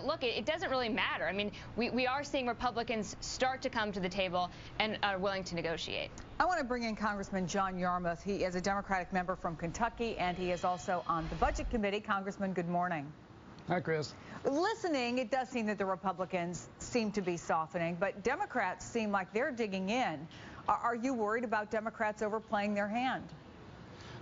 But look, it doesn't really matter. I mean, we are seeing Republicans start to come to the table and are willing to negotiate. I want to bring in Congressman John Yarmuth. He is a Democratic member from Kentucky, and he is also on the Budget Committee. Congressman, good morning. Hi, Chris. Listening, it does seem that the Republicans seem to be softening, but Democrats seem like they're digging in. Are you worried about Democrats overplaying their hand?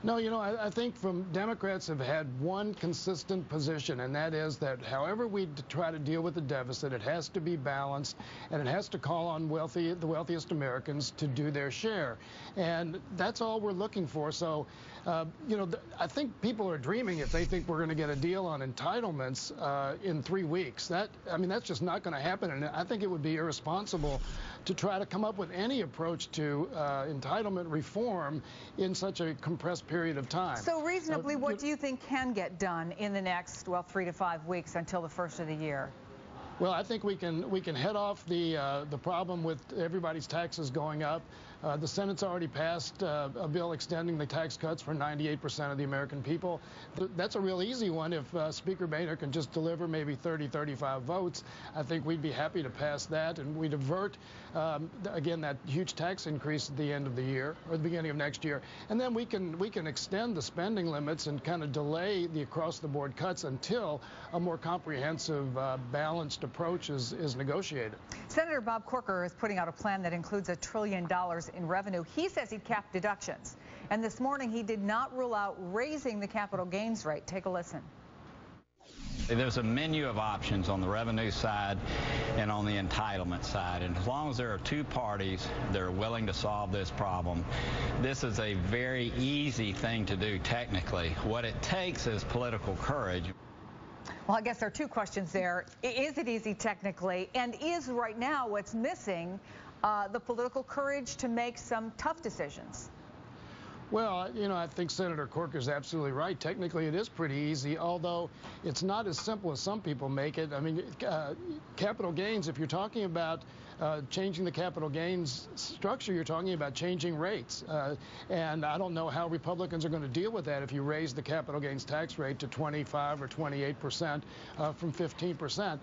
No, you know, I think Democrats have had one consistent position, and that is that however we try to deal with the deficit, it has to be balanced, and it has to call on the wealthiest Americans to do their share. And that's all we're looking for. So, you know, I think people are dreaming if they think we're going to get a deal on entitlements in 3 weeks. I mean, that's just not going to happen, and I think it would be irresponsible to try to come up with any approach to entitlement reform in such a compressed period of time. So reasonably, what do you think can get done in the next, well, 3 to 5 weeks until the first of the year? Well, I think we can head off the problem with everybody's taxes going up. The Senate's already passed a bill extending the tax cuts for 98% of the American people. That's a real easy one. If Speaker Boehner can just deliver maybe 30, 35 votes, I think we'd be happy to pass that, and we'd avert, again, that huge tax increase at the end of the year or the beginning of next year. And then we can extend the spending limits and kind of delay the across-the-board cuts until a more comprehensive, balanced approach is negotiated. Senator Bob Corker is putting out a plan that includes $1 trillion in revenue. He says he'd cap deductions. And this morning he did not rule out raising the capital gains rate. Take a listen. There's a menu of options on the revenue side and on the entitlement side. And as long as there are two parties that are willing to solve this problem, this is a very easy thing to do technically. What it takes is political courage. Well, I guess there are two questions there. Is it easy technically? And is right now what's missing the political courage to make some tough decisions? Well, you know, I think Senator Corker is absolutely right. Technically, it is pretty easy, although it's not as simple as some people make it. I mean, capital gains, if you're talking about changing the capital gains structure, you're talking about changing rates. And I don't know how Republicans are going to deal with that if you raise the capital gains tax rate to 25 or 28% from 15%.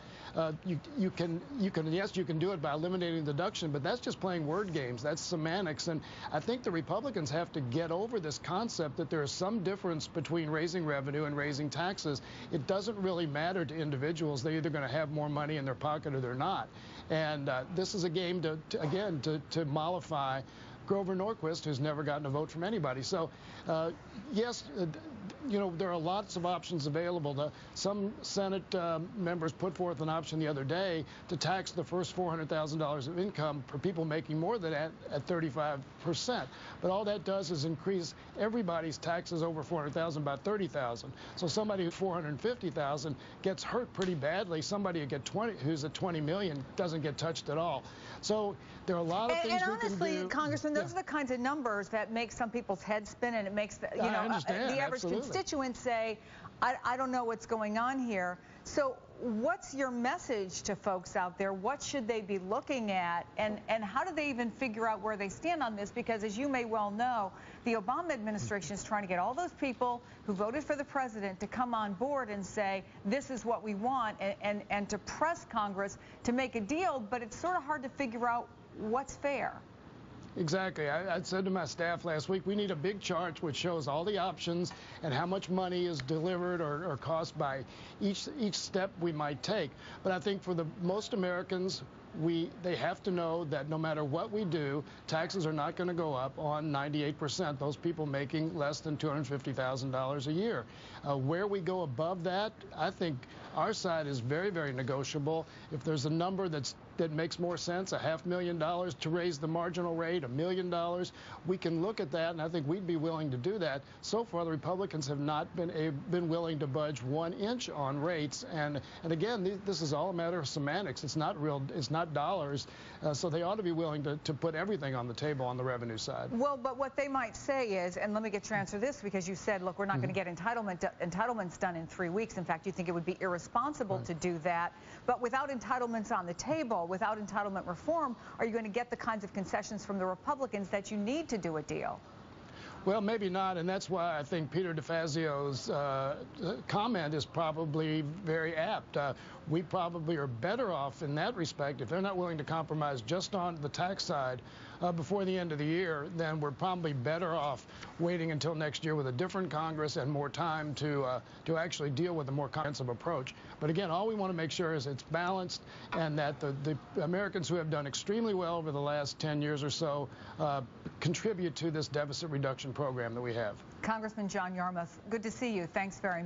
You can do it by eliminating the deduction, but that's just playing word games. That's semantics. And I think the Republicans have to get over this concept that there is some difference between raising revenue and raising taxes. It doesn't really matter to individuals. They're either going to have more money in their pocket or they're not. And this is a game to mollify Grover Norquist, who's never gotten a vote from anybody. So, yes, you know, there are lots of options available. Some Senate members put forth an option the other day to tax the first $400,000 of income for people making more than that at 35%. But all that does is increase everybody's taxes over $400,000 by $30,000. So somebody who's $450,000 gets hurt pretty badly. Somebody who's at $20 million doesn't get touched at all. So there are a lot of things we can do. And honestly, Congressman, those are the kinds of numbers that make some people's heads spin, and it makes the average constituent say, I don't know what's going on here. So what's your message to folks out there? What should they be looking at, and how do they even figure out where they stand on this? Because as you may well know, the Obama administration is trying to get all those people who voted for the president to come on board and say, this is what we want, and to press Congress to make a deal, but it's sort of hard to figure out what's fair. Exactly. I said to my staff last week, we need a big chart which shows all the options and how much money is delivered or cost by each step we might take. But I think for most Americans, they have to know that no matter what we do, taxes are not going to go up on 98%, those people making less than $250,000 a year. Where we go above that, I think our side is very, very negotiable. If there's a number that makes more sense, $500,000 to raise the marginal rate, $1 million, we can look at that, and I think we'd be willing to do that. So far, the Republicans have not been willing to budge 1 inch on rates, and again, this is all a matter of semantics. It's not dollars, so they ought to be willing to put everything on the table on the revenue side. Well, but what they might say is, and let me get your answer to this, because you said, look, we're not going to get entitlements done in 3 weeks. In fact, you think it would be irresponsible to do that. But without entitlements on the table, without entitlement reform, are you going to get the kinds of concessions from the Republicans that you need to do a deal? Well, maybe not, and that's why I think Peter DeFazio's comment is probably very apt. We probably are better off in that respect if they're not willing to compromise just on the tax side before the end of the year. Then we're probably better off waiting until next year with a different Congress and more time to actually deal with a more comprehensive approach. But again, all we want to make sure is it's balanced and that the Americans who have done extremely well over the last 10 years or so contribute to this deficit reduction program that we have. Congressman John Yarmuth, good to see you. Thanks very much.